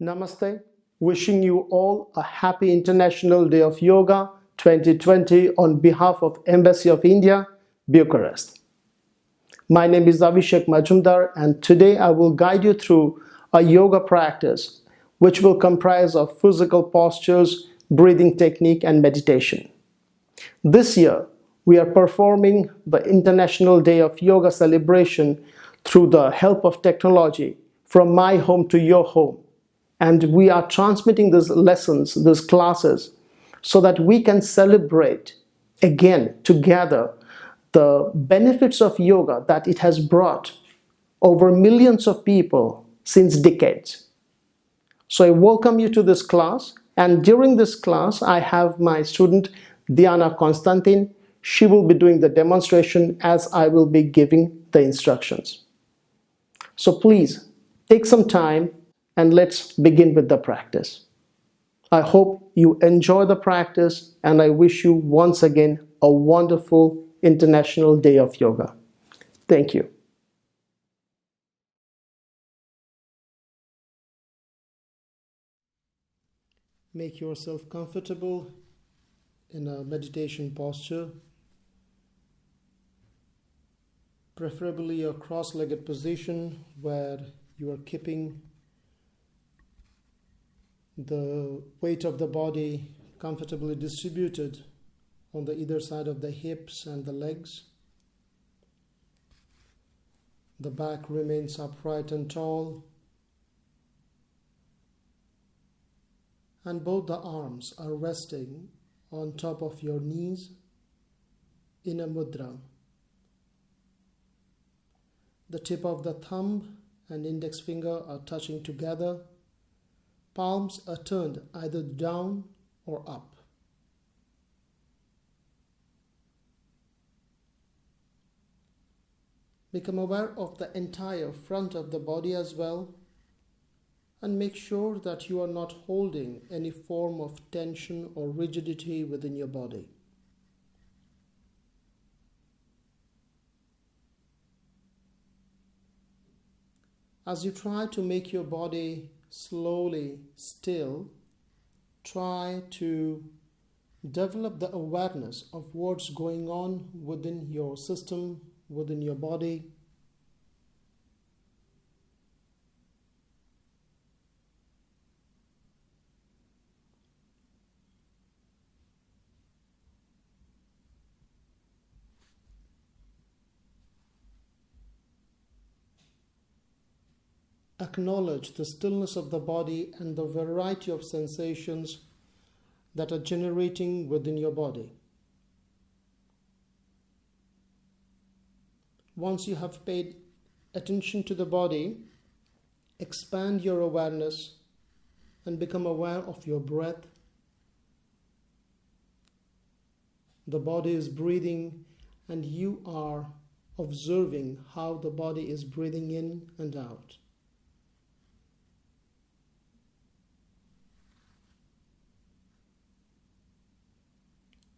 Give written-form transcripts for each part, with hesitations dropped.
Namaste. Wishing you all a happy International Day of Yoga 2020 on behalf of Embassy of India, Bucharest. My name is Avisek Majumdar, and today I will guide you through a yoga practice which will comprise of physical postures, breathing technique and meditation. This year, we are performing the International Day of Yoga celebration through the help of technology from my home to your home. And we are transmitting these lessons, these classes, so that we can celebrate again together the benefits of yoga that it has brought over millions of people since decades. So I welcome you to this class, and during this class I have my student Diana Constantin. She will be doing the demonstration as I will be giving the instructions. So please take some time and let's begin with the practice. I hope you enjoy the practice, and I wish you once again a wonderful International Day of Yoga. Thank you. Make yourself comfortable in a meditation posture, preferably a cross-legged position where you are keeping the weight of the body comfortably distributed on the either side of the hips and the legs. The back remains upright and tall, and both the arms are resting on top of your knees in a mudra. The tip of the thumb and index finger are touching together. Palms are turned either down or up. Become aware of the entire front of the body as well, and make sure that you are not holding any form of tension or rigidity within your body. As you try to make your body slowly still, try to develop the awareness of what's going on within your system, within your body. Acknowledge the stillness of the body and the variety of sensations that are generating within your body. Once you have paid attention to the body, expand your awareness and become aware of your breath. The body is breathing, and you are observing how the body is breathing in and out.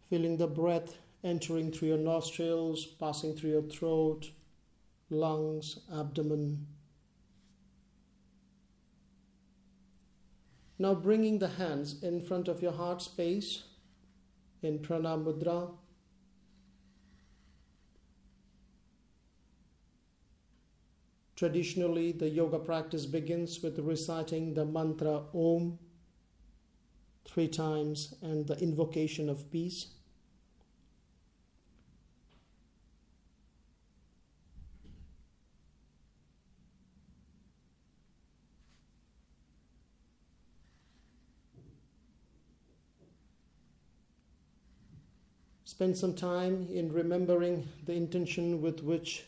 Feeling the breath entering through your nostrils, passing through your throat, lungs, abdomen. Now bringing the hands in front of your heart space in Pranam Mudra. Traditionally, the yoga practice begins with reciting the mantra Om 3 times and the invocation of peace. Spend some time in remembering the intention with which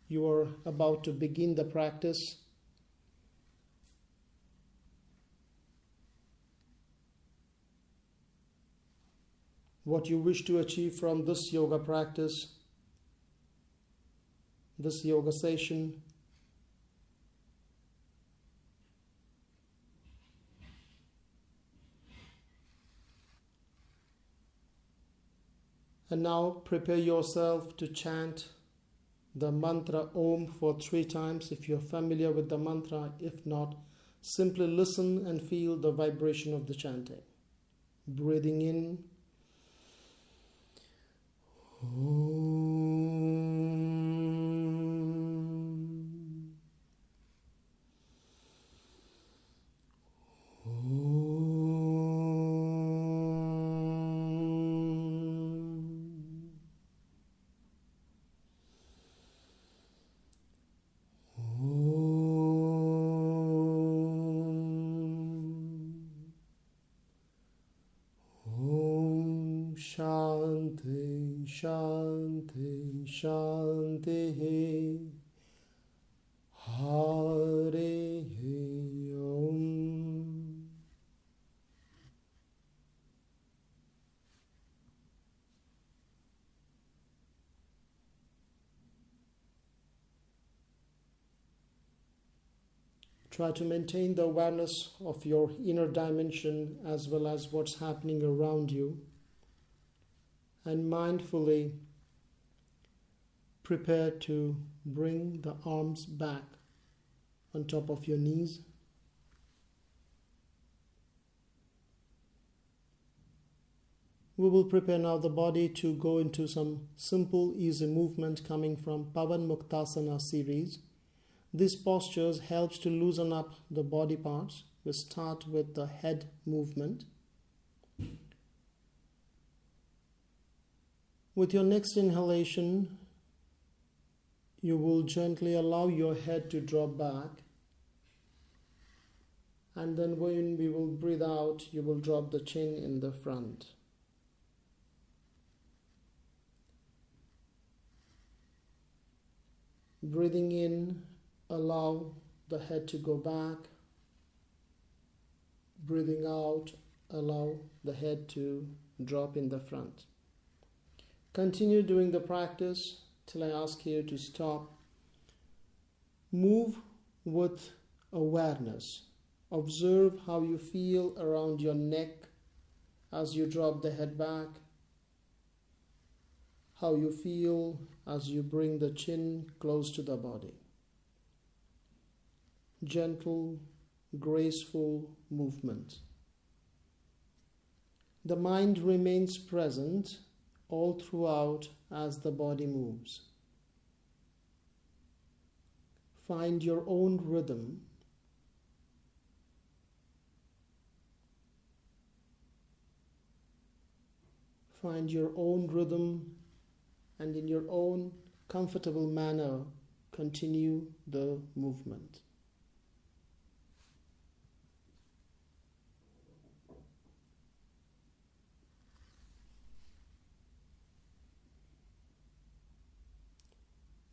you are about to begin the practice. What you wish to achieve from this yoga practice, this yoga session. And now prepare yourself to chant the mantra Om for 3 times if you're familiar with the mantra. If not, Simply listen and feel the vibration of the chanting. Breathing in. Shanti, Shanti, Shanti, Hare Om. Try to maintain the awareness of your inner dimension as well as what's happening around you, and mindfully prepare to bring the arms back on top of your knees. We will prepare now the body to go into some simple, easy movement coming from Pavan Muktasana series. These postures helps to loosen up the body parts. We start with the head movement. With your next inhalation, you will gently allow your head to drop back. And then when we will breathe out, you will drop the chin in the front. Breathing in, allow the head to go back. Breathing out, allow the head to drop in the front. Continue doing the practice till I ask you to stop. Move with awareness. Observe how you feel around your neck as you drop the head back. How you feel as you bring the chin close to the body. Gentle, graceful movement. The mind remains present all throughout as the body moves. Find your own rhythm. Find your own rhythm, and in your own comfortable manner, continue the movement.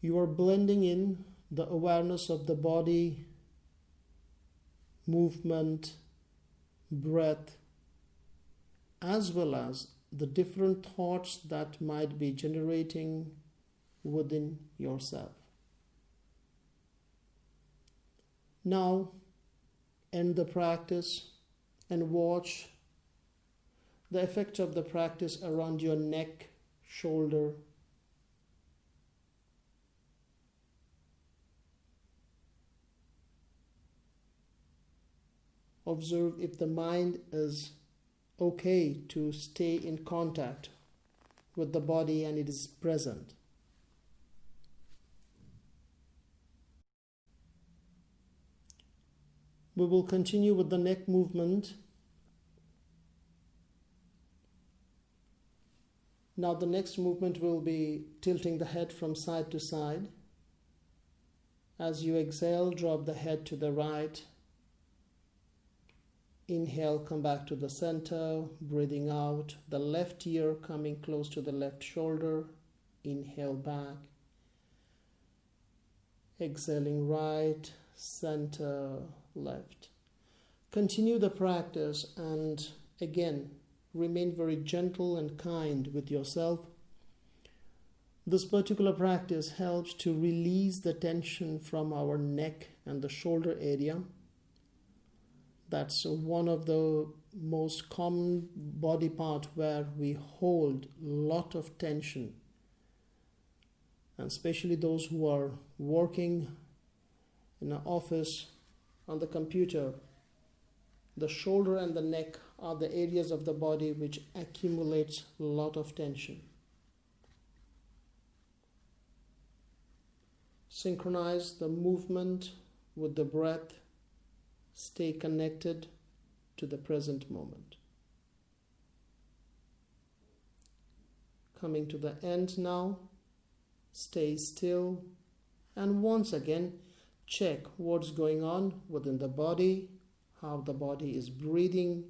You are blending in the awareness of the body, movement, breath, as well as the different thoughts that might be generating within yourself. Now, end the practice and watch the effect of the practice around your neck, shoulder, observe if the mind is okay to stay in contact with the body and it is present. We will continue with the neck movement. Now the next movement will be tilting the head from side to side. As you exhale, drop the head to the right. Inhale, come back to the center, breathing out, the left ear coming close to the left shoulder. Inhale back. Exhaling right, center, left. Continue the practice and again, remain very gentle and kind with yourself. This particular practice helps to release the tension from our neck and the shoulder area. That's one of the most common body part where we hold a lot of tension. And especially those who are working in an office on the computer, the shoulder and the neck are the areas of the body which accumulates a lot of tension. Synchronize the movement with the breath. Stay connected to the present moment. Coming to the end now, stay still and once again check what's going on within the body, how the body is breathing,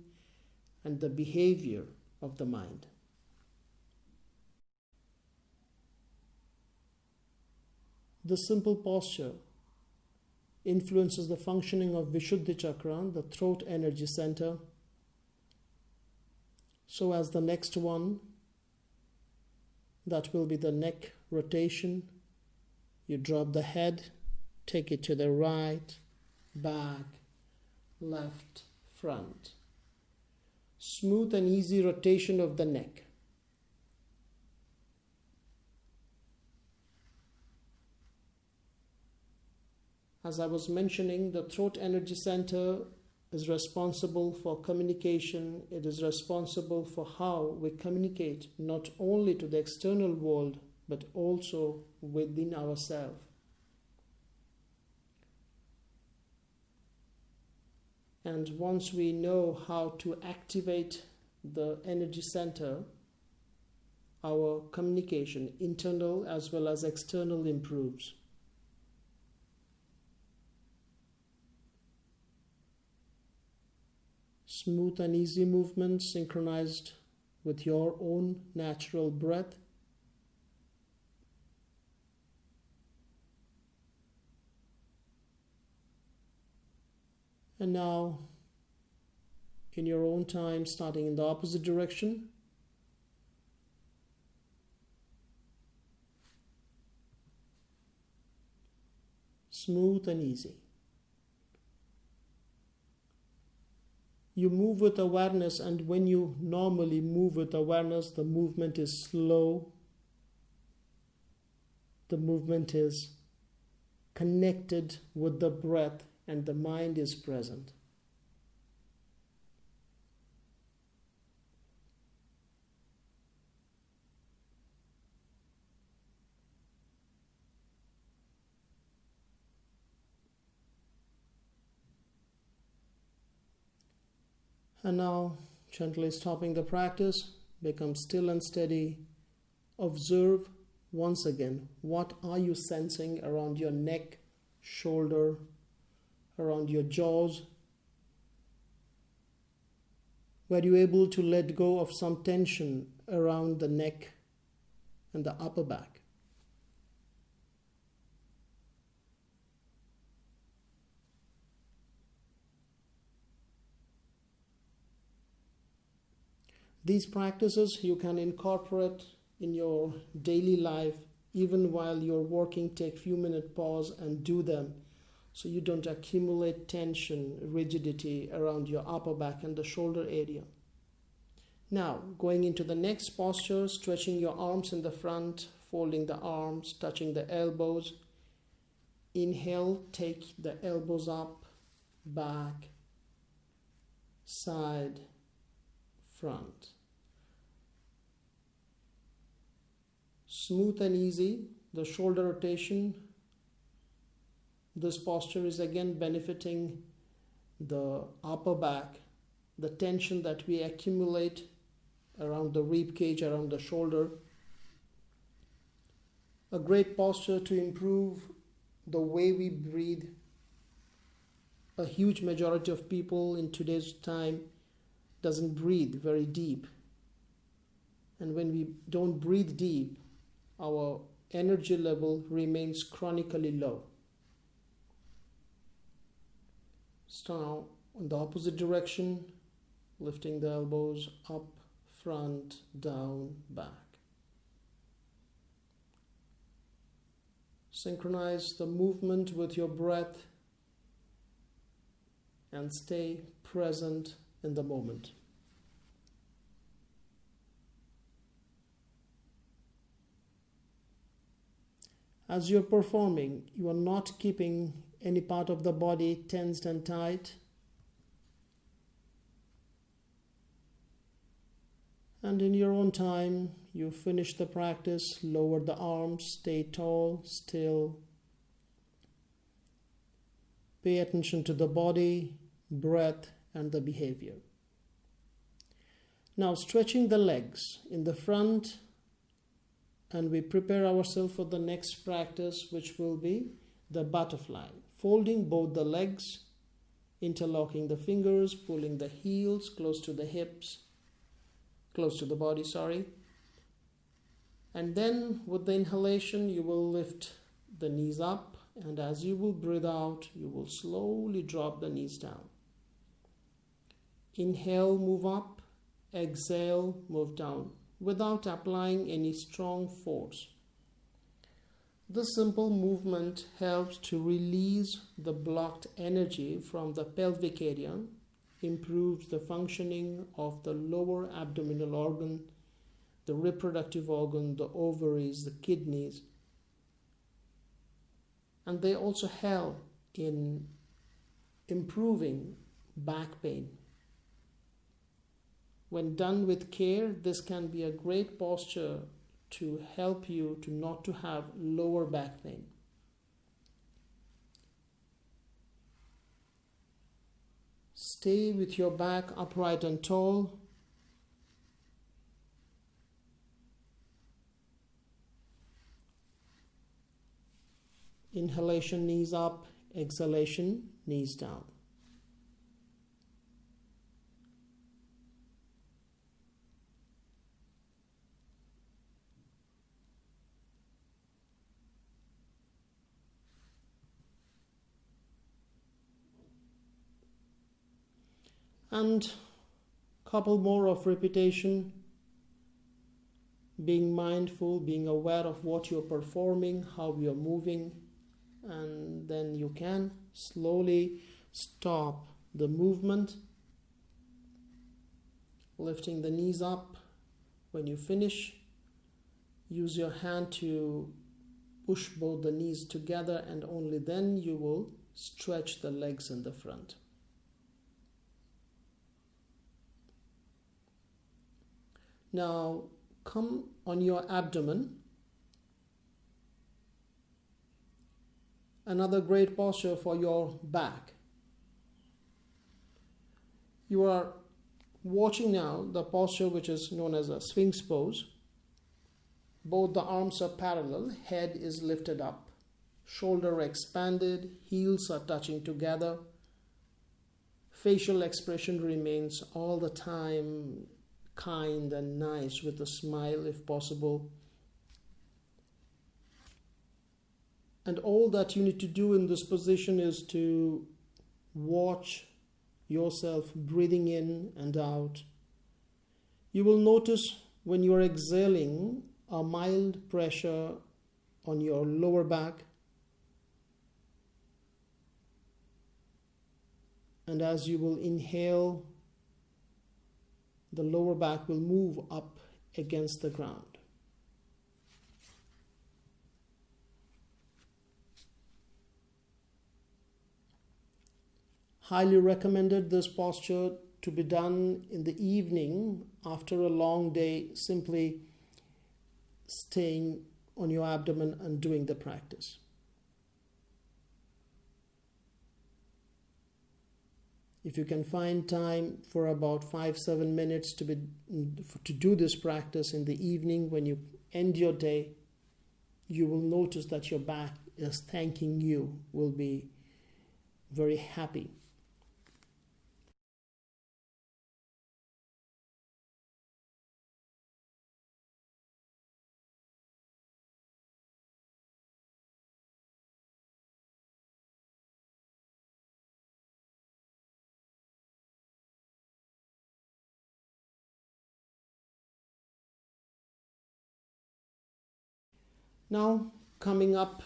and the behavior of the mind. This simple posture influences the functioning of Vishuddhi Chakra, the throat energy center. So as the next one, that will be the neck rotation. You drop the head, take it to the right, back, left, front. Smooth and easy rotation of the neck. As I was mentioning, the throat energy center is responsible for communication. It is responsible for how we communicate not only to the external world but also within ourselves. And once we know how to activate the energy center, our communication, internal as well as external, improves. Smooth and easy movement synchronized with your own natural breath. And now, in your own time, starting in the opposite direction. Smooth and easy. You move with awareness, and when you normally move with awareness, the movement is slow. The movement is connected with the breath, and the mind is present. And now, gently stopping the practice, become still and steady. Observe once again, what are you sensing around your neck, shoulder, around your jaws? Were you able to let go of some tension around the neck and the upper back? These practices you can incorporate in your daily life. Even while you're working, take few minute pause and do them, so you don't accumulate tension, rigidity around your upper back and the shoulder area. Now, going into the next posture, stretching your arms in the front, folding the arms, touching the elbows. Inhale, take the elbows up, back, side, front. Smooth and easy, the shoulder rotation. This posture is again benefiting the upper back, the tension that we accumulate around the rib cage, around the shoulder. A great posture to improve the way we breathe. A huge majority of people in today's time doesn't breathe very deep. And when we don't breathe deep, our energy level remains chronically low. So now, in the opposite direction, lifting the elbows up, front, down, back. Synchronize the movement with your breath and stay present in the moment. As you're performing, you are not keeping any part of the body tensed and tight. And in your own time, you finish the practice, lower the arms, stay tall, still. Pay attention to the body, breath, and the behavior. Now stretching the legs in the front, and we prepare ourselves for the next practice, which will be the butterfly. Folding both the legs, interlocking the fingers, pulling the heels close to the hips, close to the body, and then with the inhalation you will lift the knees up, and as you will breathe out you will slowly drop the knees down. Inhale, move up, exhale, move down without applying any strong force. This simple movement helps to release the blocked energy from the pelvic area, improves the functioning of the lower abdominal organ, the reproductive organ, the ovaries, the kidneys, and they also help in improving back pain. When done with care, this can be a great posture to help you to not to have lower back pain. Stay with your back upright and tall. Inhalation, knees up. Exhalation, knees down. And couple more of repetition, being mindful, being aware of what you're performing, how you're moving, and then you can slowly stop the movement, lifting the knees up. When you finish, use your hand to push both the knees together, and only then you will stretch the legs in the front. Now come on your abdomen. Another great posture for your back. You are watching now the posture which is known as a Sphinx pose. Both the arms are parallel, head is lifted up, shoulder expanded, heels are touching together. Facial expression remains all the time kind and nice, with a smile if possible. And all that you need to do in this position is to watch yourself breathing in and out. You will notice when you are exhaling a mild pressure on your lower back. And as you will inhale, the lower back will move up against the ground. Highly recommended this posture to be done in the evening after a long day, simply staying on your abdomen and doing the practice. If you can find time for about 5-7 minutes to do this practice in the evening when you end your day, you will notice that your back is thanking you, will be very happy. Now coming up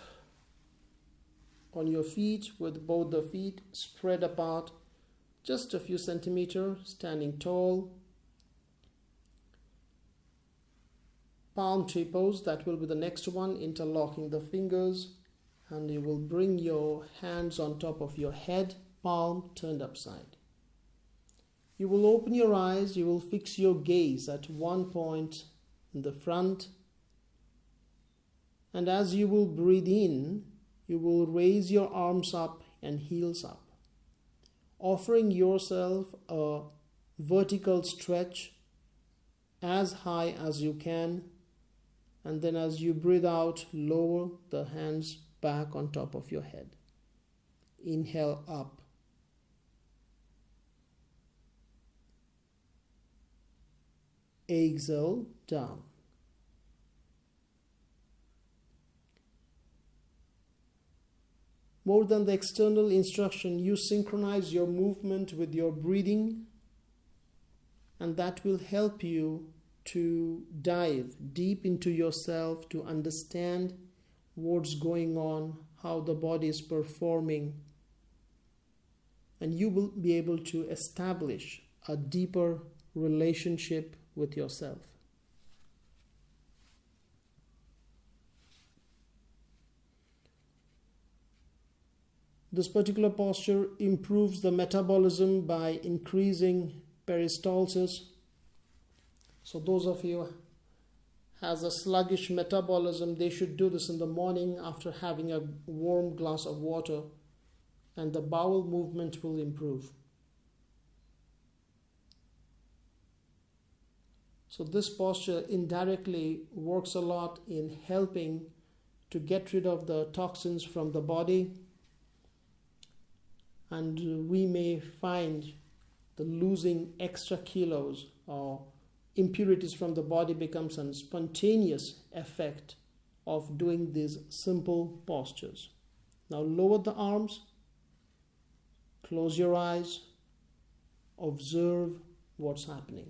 on your feet with both the feet spread apart just a few centimeters, standing tall. Palm tree pose, that will be the next one, interlocking the fingers, and you will bring your hands on top of your head, palm turned upside. You will open your eyes, you will fix your gaze at one point in the front, and as you will breathe in, you will raise your arms up and heels up, offering yourself a vertical stretch as high as you can, and then as you breathe out, lower the hands back on top of your head. Inhale up. Exhale down. More than the external instruction, you synchronize your movement with your breathing, and that will help you to dive deep into yourself to understand what's going on, how the body is performing, and you will be able to establish a deeper relationship with yourself. This particular posture improves the metabolism by increasing peristalsis. So those of you who has a sluggish metabolism, they should do this in the morning after having a warm glass of water, and the bowel movement will improve. So this posture indirectly works a lot in helping to get rid of the toxins from the body, and we may find the losing extra kilos or impurities from the body becomes a spontaneous effect of doing these simple postures. Now lower the arms, close your eyes, observe what's happening.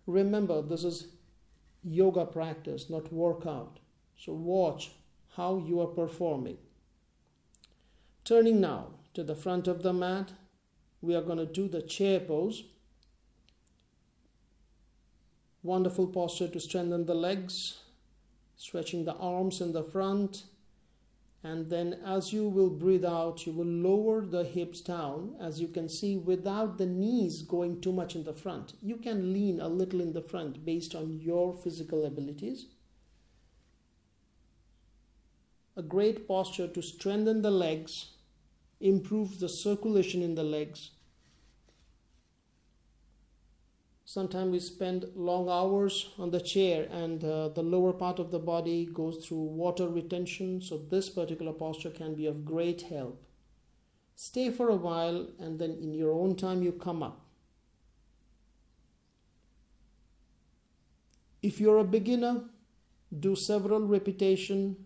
Remember, this is yoga practice, not workout. So watch how you are performing. Turning now to the front of the mat, we are going to do the chair pose. Wonderful posture to strengthen the legs, stretching the arms in the front, and then as you will breathe out, you will lower the hips down, as you can see, without the knees going too much in the front. You can lean a little in the front based on your physical abilities. A great posture to strengthen the legs, improves the circulation in the legs. Sometimes we spend long hours on the chair, and the lower part of the body goes through water retention, so this particular posture can be of great help. Stay for a while, and then in your own time you come up. If you're a beginner, do several repetitions,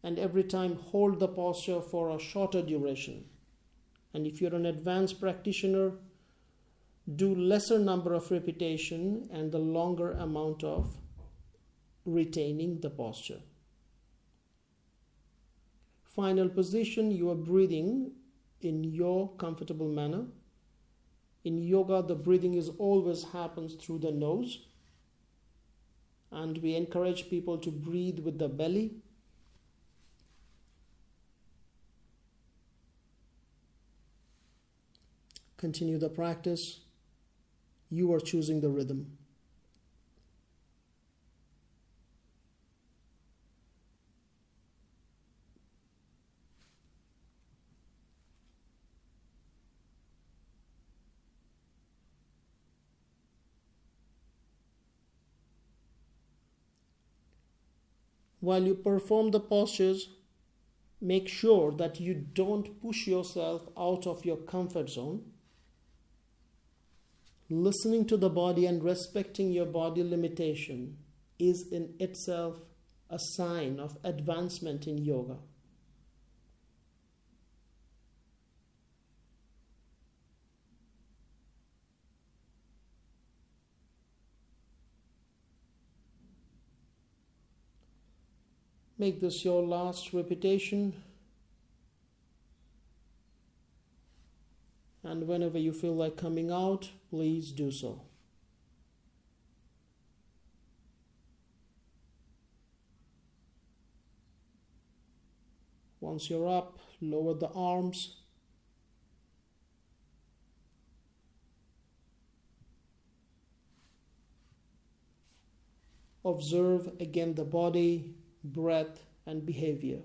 and every time hold the posture for a shorter duration. And if you're an advanced practitioner, do lesser number of repetition and the longer amount of retaining the posture. Final position, you are breathing in your comfortable manner. In yoga, the breathing always happens through the nose, and we encourage people to breathe with the belly. Continue the practice. You are choosing the rhythm. While you perform the postures, make sure that you don't push yourself out of your comfort zone. Listening to the body and respecting your body limitation is in itself a sign of advancement in yoga. Make this your last repetition. And whenever you feel like coming out, please do so. Once you're up, lower the arms. Observe again the body, breath, and behavior.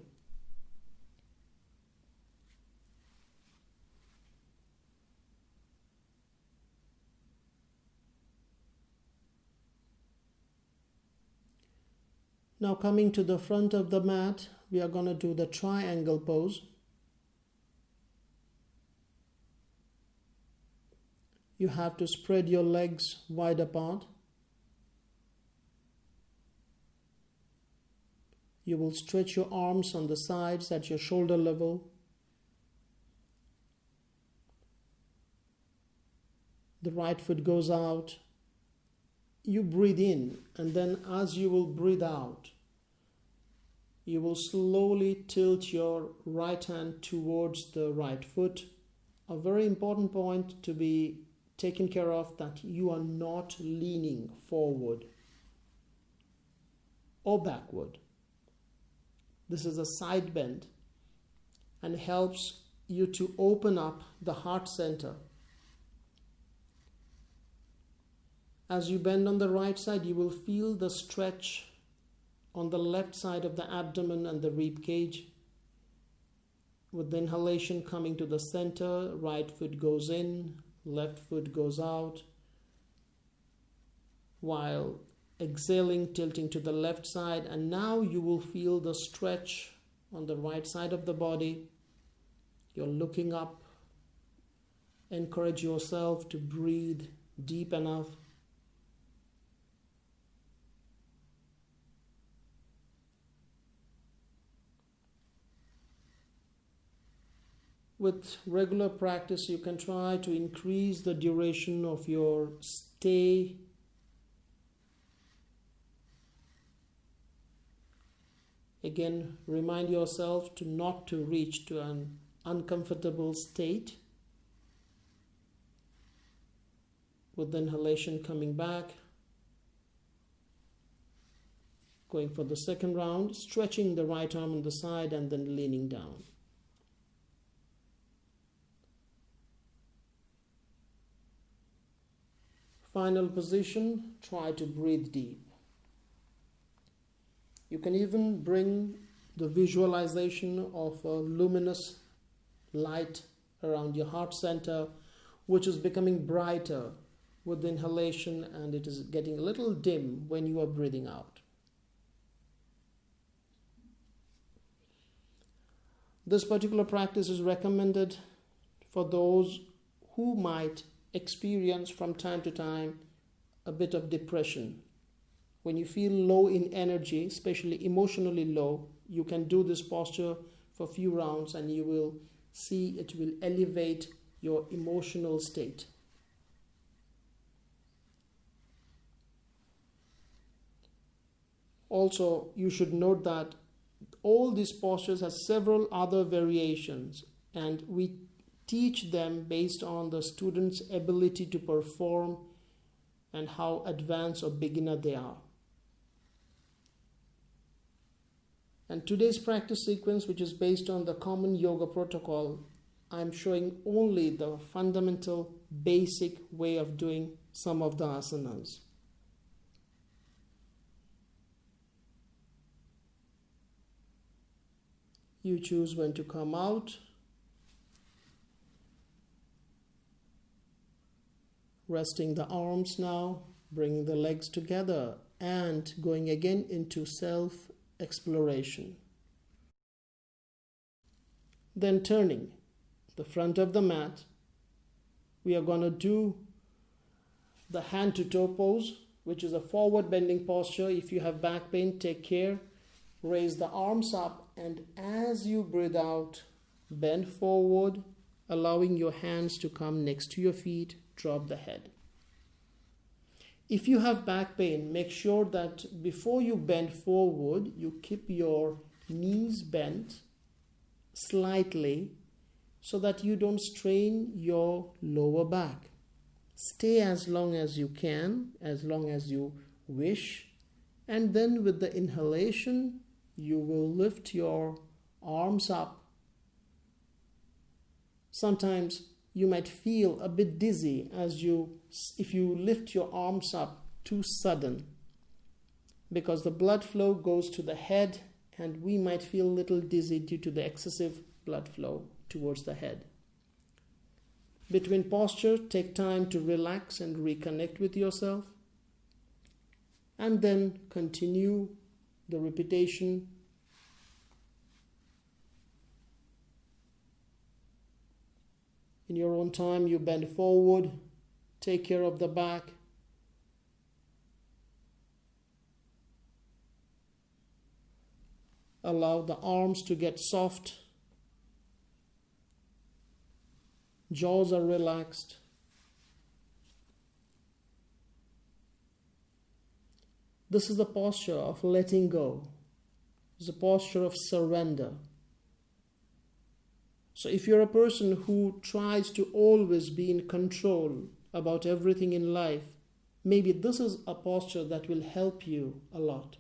Now coming to the front of the mat, we are going to do the triangle pose. You have to spread your legs wide apart. You will stretch your arms on the sides at your shoulder level. The right foot goes out. You breathe in, and then as you will breathe out, you will slowly tilt your right hand towards the right foot. A very important point to be taken care of, that you are not leaning forward or backward. This is a side bend and helps you to open up the heart center. As you bend on the right side, you will feel the stretch on the left side of the abdomen and the rib cage. With the inhalation coming to the center, right foot goes in, left foot goes out. While exhaling, tilting to the left side, and now you will feel the stretch on the right side of the body. You're looking up. Encourage yourself to breathe deep enough. With regular practice, you can try to increase the duration of your stay. Again, remind yourself to not to reach to an uncomfortable state. With the inhalation coming back. Going for the second round, stretching the right arm on the side and then leaning down. Final position, try to breathe deep. You can even bring the visualization of a luminous light around your heart center, which is becoming brighter with the inhalation, and it is getting a little dim when you are breathing out. This particular practice is recommended for those who might experience from time to time a bit of depression. When you feel low in energy, especially emotionally low, you can do this posture for a few rounds and you will see it will elevate your emotional state. Also, you should note that all these postures have several other variations, and we teach them based on the student's ability to perform and how advanced or beginner they are. And today's practice sequence, which is based on the common yoga protocol, I'm showing only the fundamental basic way of doing some of the asanas. You choose when to come out. Resting the arms now, bringing the legs together and going again into self-exploration. Then turning the front of the mat, we are going to do the hand to toe pose, which is a forward bending posture. If you have back pain, take care. Raise the arms up, and as you breathe out, bend forward, allowing your hands to come next to your feet. Drop the head. If you have back pain, make sure that before you bend forward, you keep your knees bent slightly so that you don't strain your lower back. Stay as long as you can, as long as you wish, and then with the inhalation, you will lift your arms up. Sometimes you might feel a bit dizzy if you lift your arms up too sudden, because the blood flow goes to the head and we might feel a little dizzy due to the excessive blood flow towards the head. Between posture, take time to relax and reconnect with yourself, and then continue the repetition. In your own time, you bend forward, take care of the back. Allow the arms to get soft. Jaws are relaxed. This is the posture of letting go. It's a posture of surrender. So if you're a person who tries to always be in control about everything in life, maybe this is a posture that will help you a lot.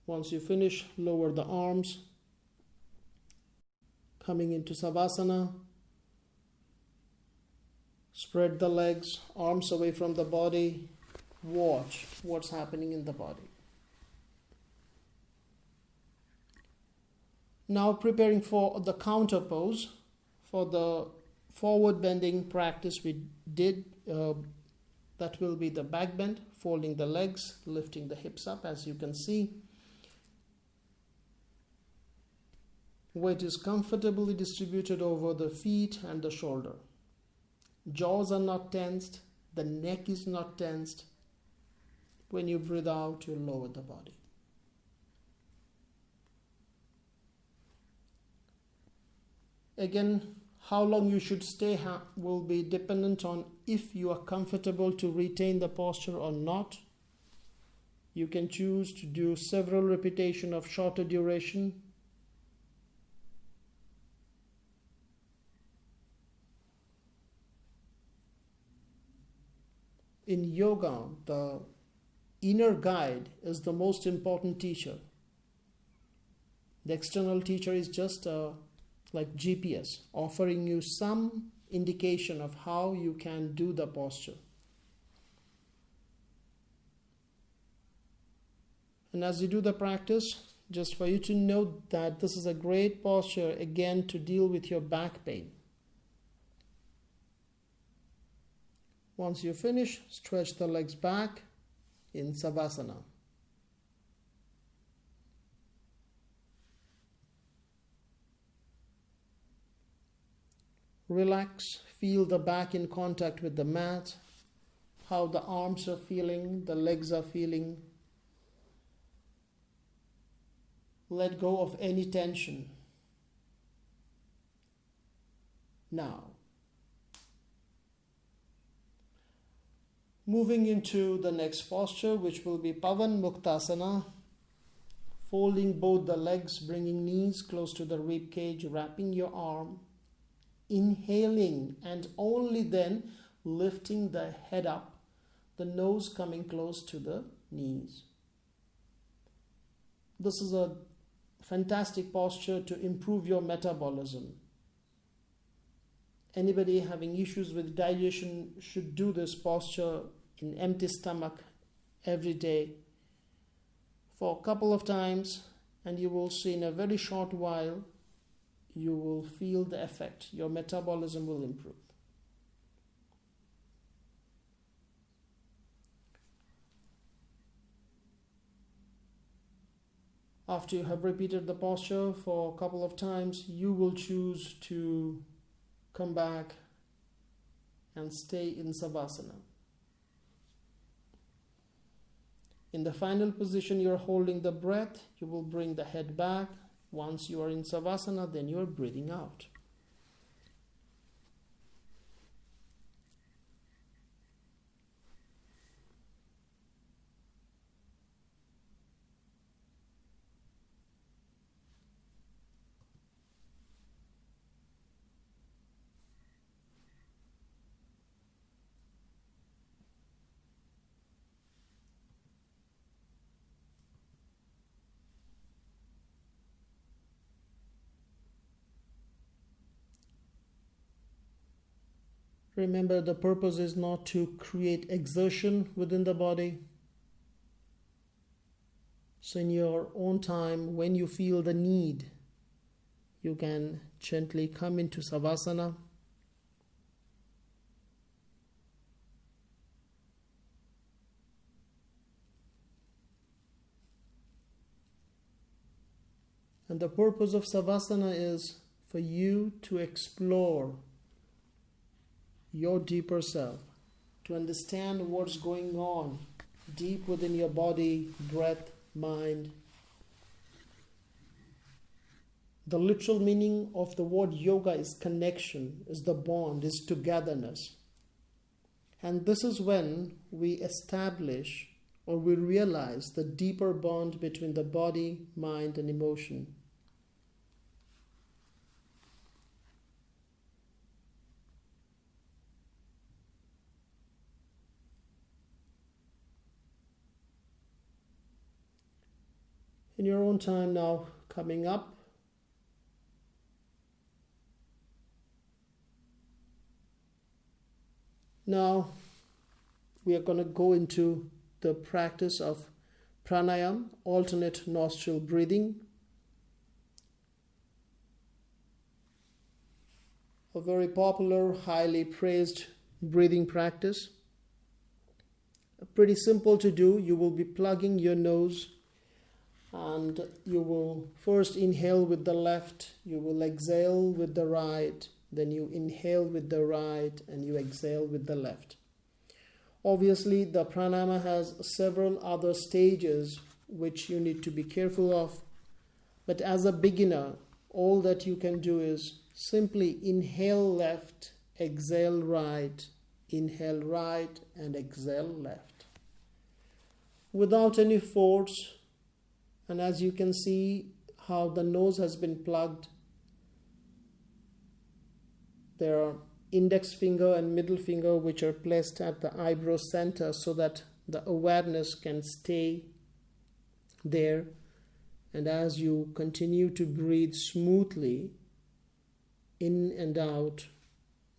Once you finish, lower the arms. Coming into Savasana. Spread the legs, arms away from the body. Watch what's happening in the body. Now preparing for the counter pose. For the forward bending practice we did, that will be the back bend, folding the legs, lifting the hips up, as you can see. Weight is comfortably distributed over the feet and the shoulder. Jaws are not tensed, the neck is not tensed. When you breathe out, you lower the body. Again, how long you should stay will be dependent on if you are comfortable to retain the posture or not. You can choose to do several repetitions of shorter duration. In yoga, the inner guide is the most important teacher. The external teacher is just like GPS, offering you some indication of how you can do the posture. And as you do the practice, just for you to know that this is a great posture, again, to deal with your back pain. Once you finish, stretch the legs back in Savasana. Relax, feel the back in contact with the mat, how the arms are feeling, the legs are feeling. Let go of any tension. Now, moving into the next posture, which will be Pavan Muktasana, folding both the legs, bringing knees close to the rib cage, wrapping your arm, inhaling, and only then lifting the head up, the nose coming close to the knees. This is a fantastic posture to improve your metabolism. Anybody having issues with digestion should do this posture in empty stomach every day for a couple of times, and you will see in a very short while you will feel the effect. Your metabolism will improve. After you have repeated the posture for a couple of times, you will choose to come back and stay in Savasana. In the final position, you're holding the breath. You will bring the head back. Once you are in Savasana, then you are breathing out. Remember, the purpose is not to create exertion within the body. So in your own time, when you feel the need, you can gently come into Savasana. And the purpose of Savasana is for you to explore your deeper self, to understand what's going on deep within your body, breath, mind. The literal meaning of the word yoga is connection, is the bond, is togetherness. And this is when we establish or we realize the deeper bond between the body, mind, and emotion. In your own time now, coming up, now we are going to go into the practice of pranayama, alternate nostril breathing. A very popular, highly praised breathing practice. Pretty simple to do. You will be plugging your nose and you will first inhale with the left, you will exhale with the right, then you inhale with the right and you exhale with the left. Obviously, the pranayama has several other stages which you need to be careful of. But as a beginner, all that you can do is simply inhale left, exhale right, inhale right and exhale left. Without any force, and as you can see how the nose has been plugged, there are index finger and middle finger which are placed at the eyebrow center so that the awareness can stay there. And as you continue to breathe smoothly in and out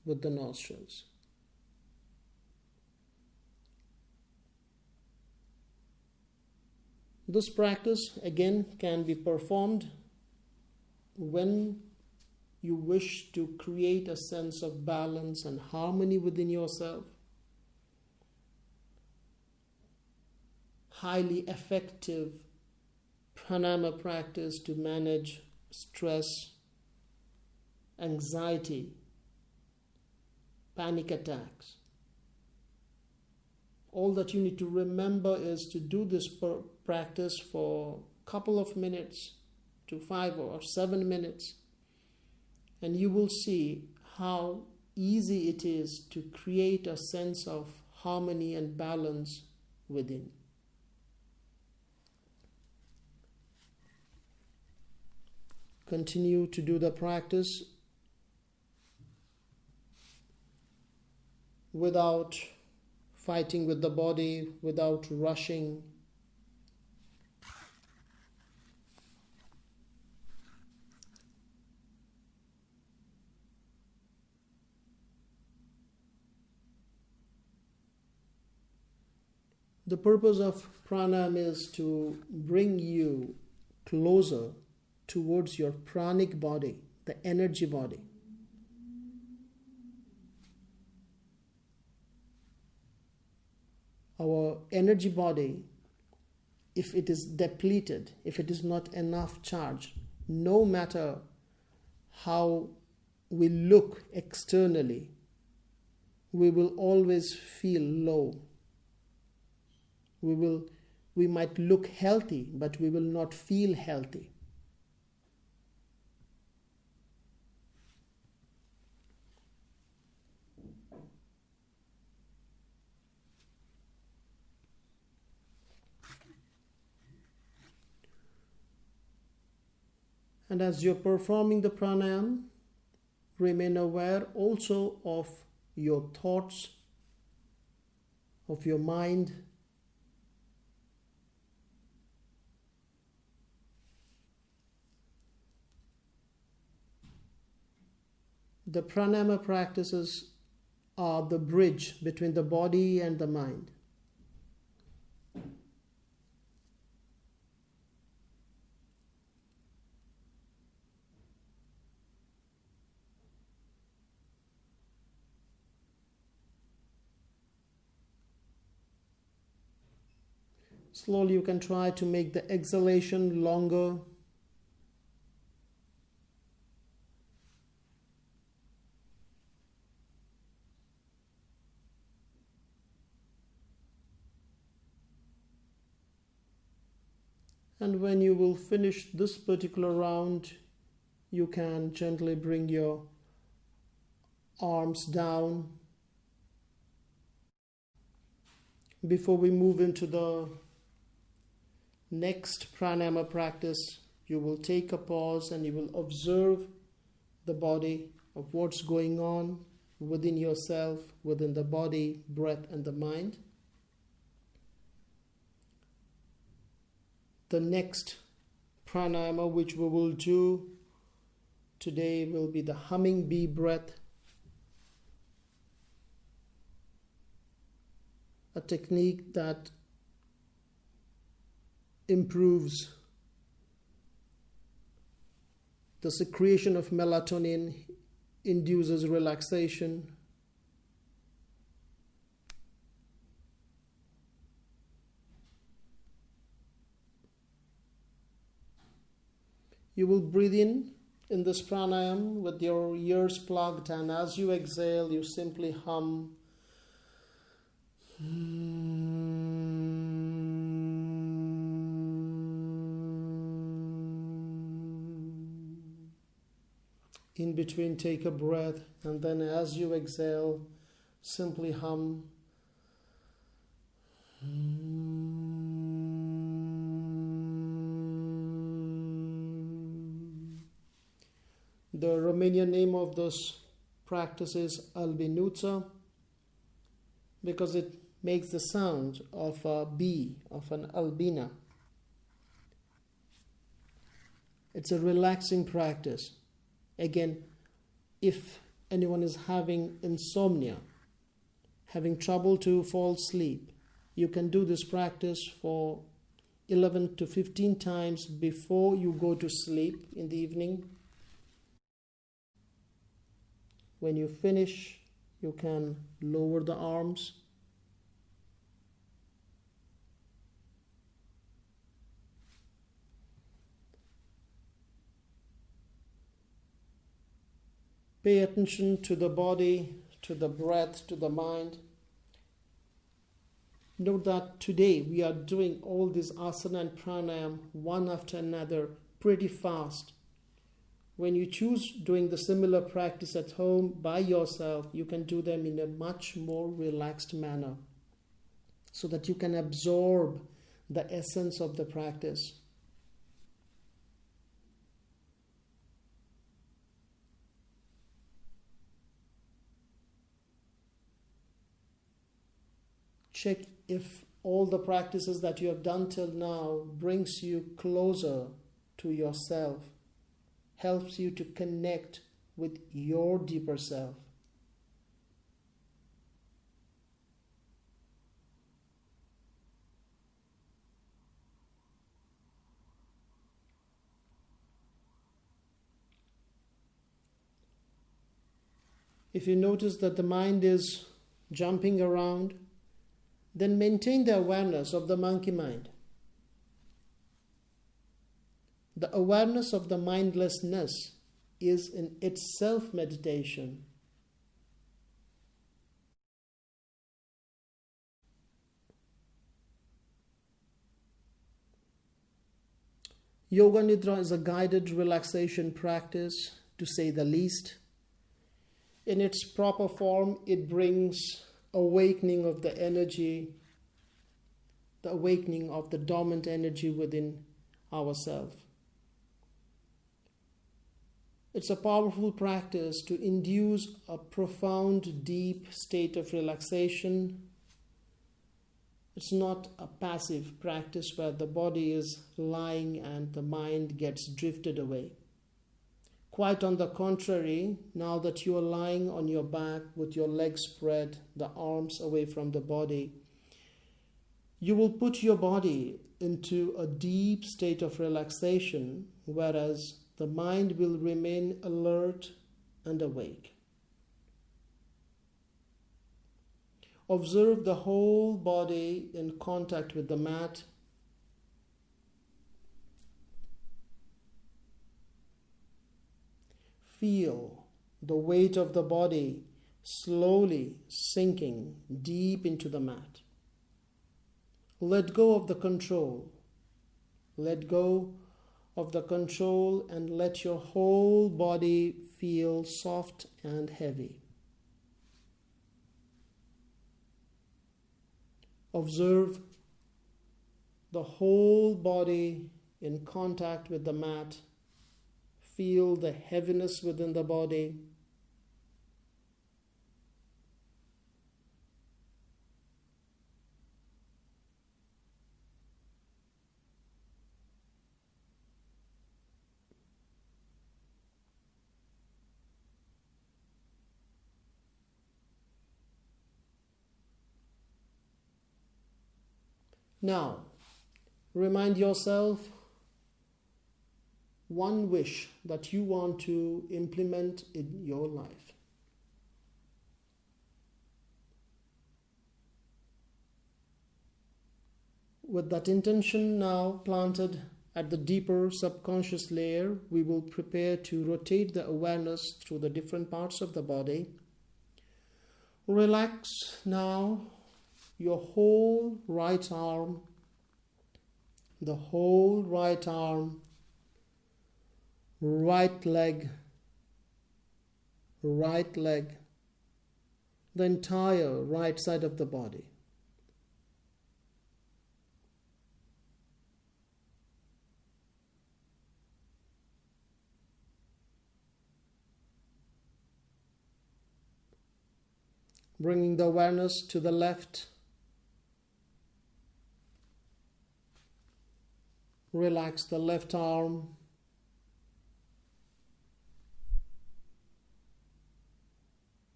with the nostrils. This practice again can be performed when you wish to create a sense of balance and harmony within yourself. Highly effective pranayama practice to manage stress, anxiety, panic attacks. All that you need to remember is to do this practice for a couple of minutes to 5 or 7 minutes, and you will see how easy it is to create a sense of harmony and balance within. Continue to do the practice without fighting with the body, without rushing. The purpose of pranayama is to bring you closer towards your pranic body, the energy body. Our energy body, if it is depleted, if it is not enough charge, no matter how we look externally, we will always feel low. We might look healthy, but we will not feel healthy. And as you're performing the pranayama, remain aware also of your thoughts, of your mind. The pranayama practice is are the bridge between the body and the mind. Slowly you can try to make the exhalation longer. And when you will finish this particular round, you can gently bring your arms down. Before we move into the next pranayama practice, you will take a pause and you will observe the body of what's going on within yourself, within the body, breath, and the mind. The next pranayama which we will do today will be the humming bee breath, a technique that improves the secretion of melatonin, induces relaxation. You will breathe in this pranayam with your ears plugged, and as you exhale, you simply hum. In between, take a breath, and then as you exhale, simply hum. The Romanian name of this practice is albinuța, because it makes the sound of a bee, of an albina. It's a relaxing practice. Again, if anyone is having insomnia, having trouble to fall asleep, you can do this practice for 11 to 15 times before you go to sleep in the evening. When you finish, you can lower the arms. Pay attention to the body, to the breath, to the mind. Note that today we are doing all these asana and pranayam one after another pretty fast. When you choose doing the similar practice at home by yourself, you can do them in a much more relaxed manner so that you can absorb the essence of the practice. Check if all the practices that you have done till now brings you closer to yourself, helps you to connect with your deeper self. If you notice that the mind is jumping around, then maintain the awareness of the monkey mind. The awareness of the mindlessness is in itself meditation. Yoga Nidra is a guided relaxation practice, to say the least. In its proper form, it brings awakening of the energy, the awakening of the dormant energy within ourselves. It's a powerful practice to induce a profound, deep state of relaxation. It's not a passive practice where the body is lying and the mind gets drifted away. Quite on the contrary, now that you are lying on your back with your legs spread, the arms away from the body, you will put your body into a deep state of relaxation, whereas the mind will remain alert and awake. Observe the whole body in contact with the mat. Feel the weight of the body slowly sinking deep into the mat. Let go of the control. Let go of the control and let your whole body feel soft and heavy. Observe the whole body in contact with the mat. Feel the heaviness within the body. Now, remind yourself one wish that you want to implement in your life. With that intention now planted at the deeper subconscious layer, we will prepare to rotate the awareness through the different parts of the body. Relax now your whole right arm, the whole right arm, right leg, the entire right side of the body. Bringing the awareness to the left. Relax the left arm.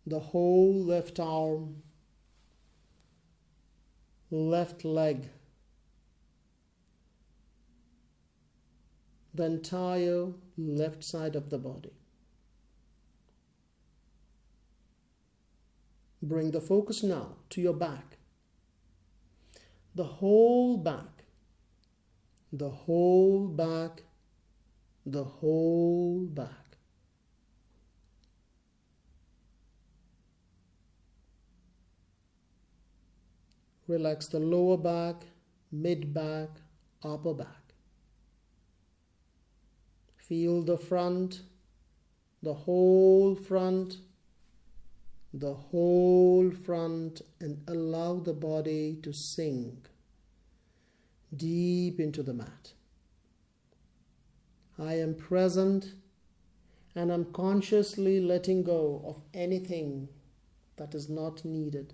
The whole left arm, left leg, the entire left side of the body. Bring the focus now to your back. The whole back, the whole back, the whole back. Relax the lower back, mid back, upper back. Feel the front, the whole front, and allow the body to sink deep into the mat. I am present and I'm consciously letting go of anything that is not needed.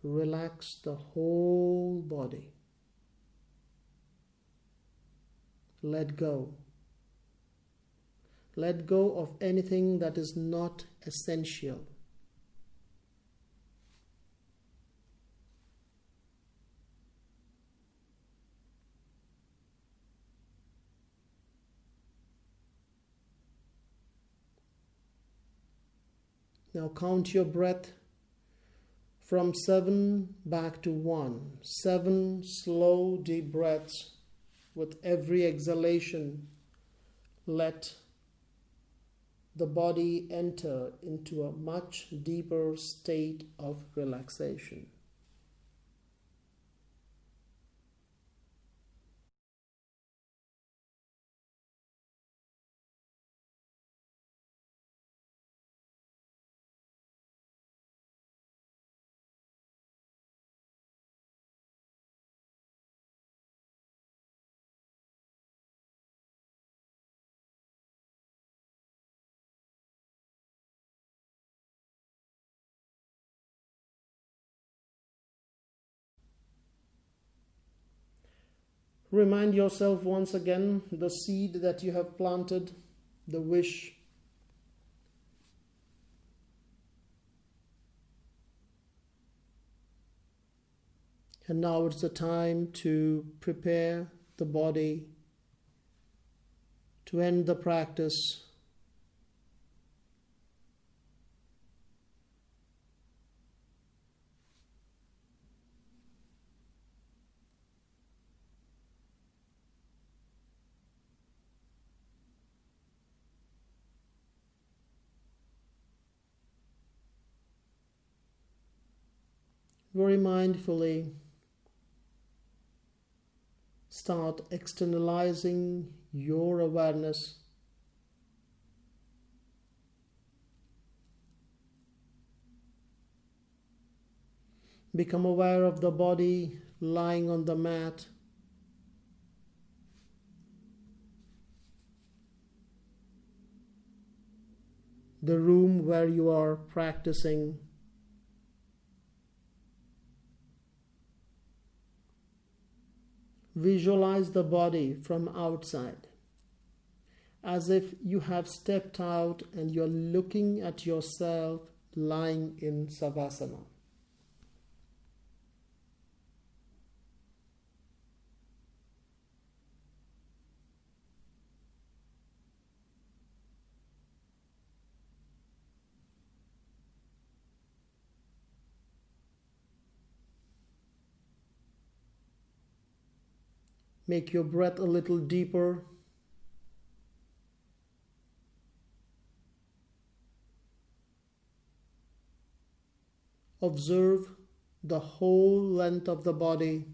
Relax the whole body. Let go. Let go of anything that is not essential. Now count your breath from 7 back to 1. 7 slow, deep breaths. With every exhalation, let the body enter into a much deeper state of relaxation. Remind yourself once again the seed that you have planted, the wish. And now it's the time to prepare the body to end the practice. Very mindfully start externalizing your awareness. Become aware of the body lying on the mat. The room where you are practicing. Visualize the body from outside, as if you have stepped out and you're looking at yourself lying in Savasana. Make your breath a little deeper. Observe the whole length of the body.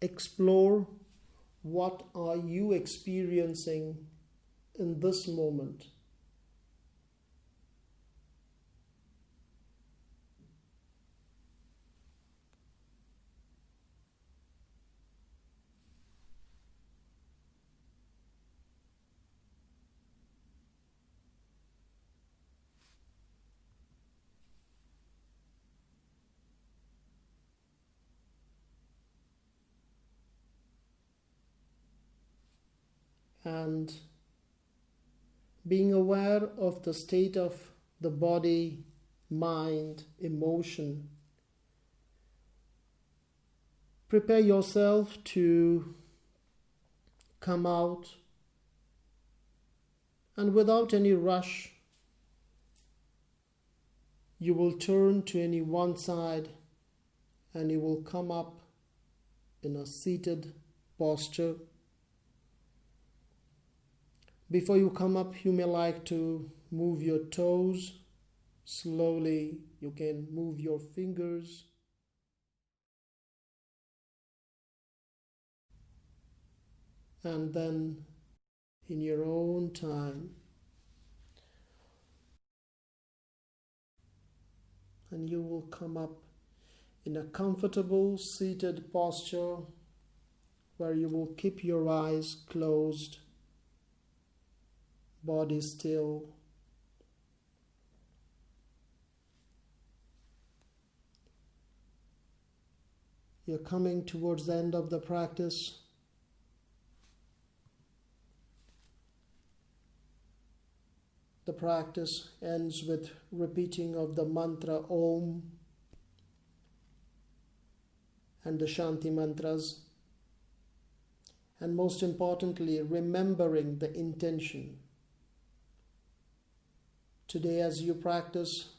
Explore what are you experiencing in this moment. And being aware of the state of the body, mind, emotion, prepare yourself to come out, and without any rush, you will turn to any one side and you will come up in a seated posture. Before you come up, you may like to move your toes slowly. You can move your fingers. And then, in your own time, and you will come up in a comfortable seated posture where you will keep your eyes closed, body still. You're coming towards the end of the practice. The practice ends with repeating of the mantra Om and the Shanti mantras, and most importantly, remembering the intention. Today, as you practice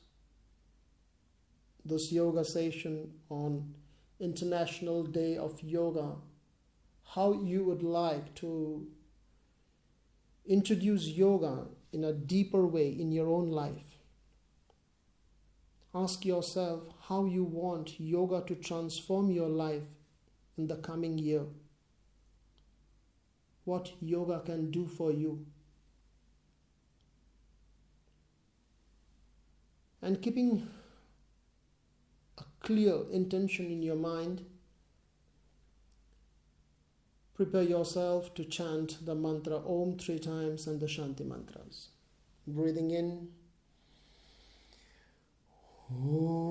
this yoga session on International Day of Yoga, how you would like to introduce yoga in a deeper way in your own life. Ask yourself how you want yoga to transform your life in the coming year. What yoga can do for you. And keeping a clear intention in your mind, prepare yourself to chant the mantra Om 3 times and the Shanti mantras. Breathing in. Om.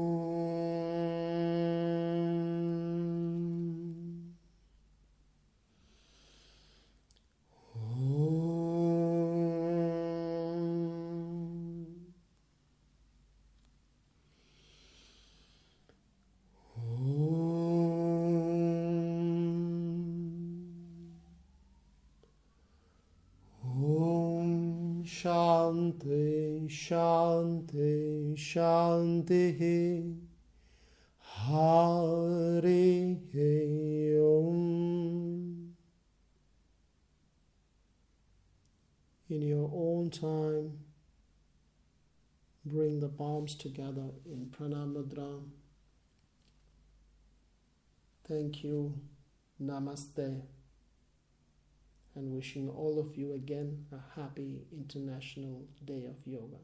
Shanti, Shanti, Shanti. Hari Om. In your own time, bring the palms together in Pranamudra. Thank you. Namaste. And wishing all of you again a happy International Day of Yoga.